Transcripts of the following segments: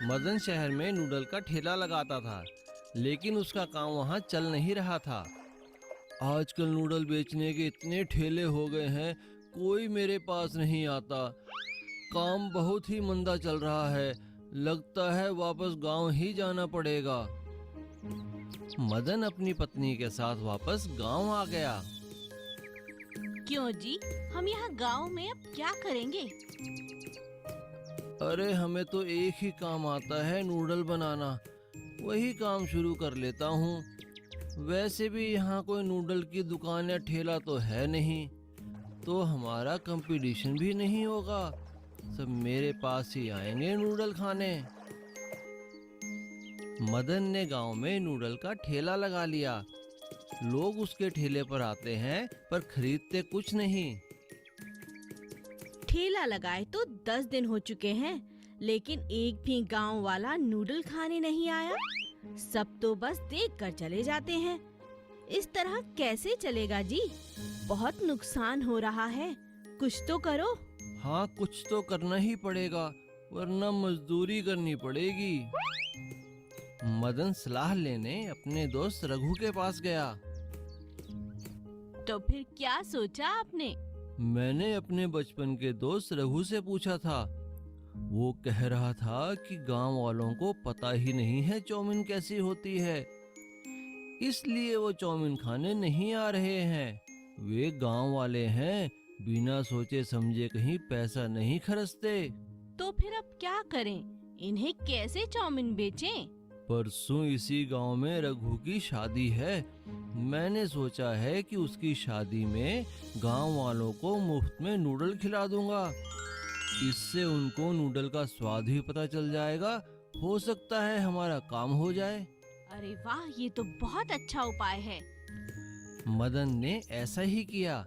मदन शहर में नूडल का ठेला लगाता था, लेकिन उसका काम वहाँ चल नहीं रहा था। आजकल नूडल बेचने के इतने ठेले हो गए हैं, कोई मेरे पास नहीं आता। काम बहुत ही मंदा चल रहा है, लगता है वापस गांव ही जाना पड़ेगा। मदन अपनी पत्नी के साथ वापस गांव आ गया। क्यों जी? हम यहाँ गांव में अब क्या करेंगे? अरे हमें तो एक ही काम आता है, नूडल बनाना। वही काम शुरू कर लेता हूँ। वैसे भी यहाँ कोई नूडल की दुकान या ठेला तो है नहीं, तो हमारा कंपटीशन भी नहीं होगा। सब मेरे पास ही आएंगे नूडल खाने। मदन ने गांव में नूडल का ठेला लगा लिया। लोग उसके ठेले पर आते हैं, पर खरीदते कुछ नहीं। ठेला लगाए तो 10 दिन हो चुके हैं, लेकिन एक भी गांव वाला नूडल खाने नहीं आया। सब तो बस देख कर चले जाते हैं। इस तरह कैसे चलेगा जी? बहुत नुकसान हो रहा है, कुछ तो करो। हाँ, कुछ तो करना ही पड़ेगा, वरना मजदूरी करनी पड़ेगी। मदन सलाह लेने अपने दोस्त रघु के पास गया। तो फिर क्या सोचा आपने? मैंने अपने बचपन के दोस्त रघु से पूछा था। वो कह रहा था कि गांव वालों को पता ही नहीं है चाउमीन कैसी होती है, इसलिए वो चाउमीन खाने नहीं आ रहे हैं। वे गांव वाले हैं, बिना सोचे समझे कहीं पैसा नहीं खर्चते। तो फिर अब क्या करें? इन्हें कैसे चाउमीन बेचें? परसों इसी गांव में रघु की शादी है। मैंने सोचा है कि उसकी शादी में गांव वालों को मुफ्त में नूडल खिला दूंगा। इससे उनको नूडल का स्वाद भी पता चल जाएगा। हो सकता है हमारा काम हो जाए। अरे वाह, ये तो बहुत अच्छा उपाय है। मदन ने ऐसा ही किया।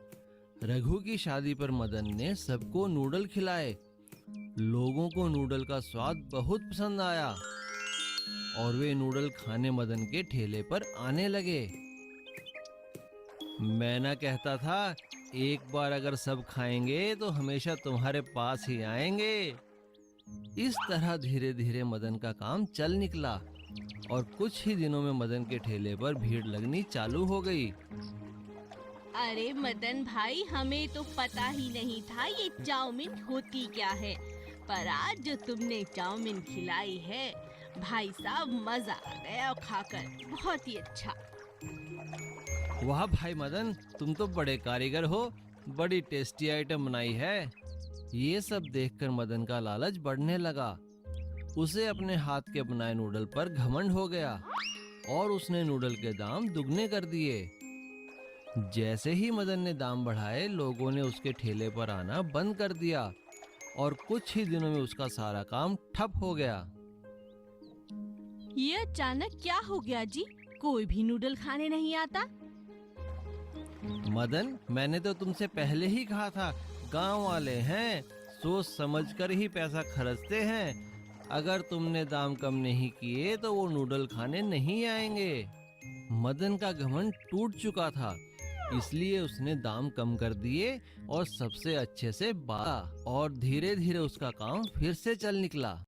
रघु की शादी पर मदन ने सबको नूडल खिलाए। लोगों को नूडल का स्वाद बहुत पसंद आया और वे नूडल खाने मदन के ठेले पर आने लगे। मैं ना कहता था, एक बार अगर सब खाएंगे तो हमेशा तुम्हारे पास ही आएंगे। इस तरह धीरे धीरे मदन का काम चल निकला और कुछ ही दिनों में मदन के ठेले पर भीड़ लगनी चालू हो गई। अरे मदन भाई, हमें तो पता ही नहीं था ये चाउमीन होती क्या है। पर आज जो तुमने चाउमीन खिलाई है, भाई साहब मजा आ गया खाकर, बहुत ही अच्छा। वाह भाई मदन, तुम तो बड़े कारीगर हो, बड़ी टेस्टी आइटम बनाई है। ये सब देखकर मदन का लालच बढ़ने लगा। उसे अपने हाथ के बनाए नूडल पर घमंड हो गया और उसने नूडल के दाम दुगने कर दिए। जैसे ही मदन ने दाम बढ़ाए, लोगों ने उसके ठेले पर आना बंद कर दिया और कुछ ही दिनों में उसका सारा काम ठप हो गया। ये अचानक क्या हो गया जी? कोई भी नूडल खाने नहीं आता। मदन, मैंने तो तुमसे पहले ही कहा था, गांव वाले हैं, सोच समझकर ही पैसा खर्चते हैं। अगर तुमने दाम कम नहीं किए तो वो नूडल खाने नहीं आएंगे। मदन का घमंड टूट चुका था, इसलिए उसने दाम कम कर दिए और सबसे अच्छे से बांटा और धीरे धीरे उसका काम फिर से चल निकला।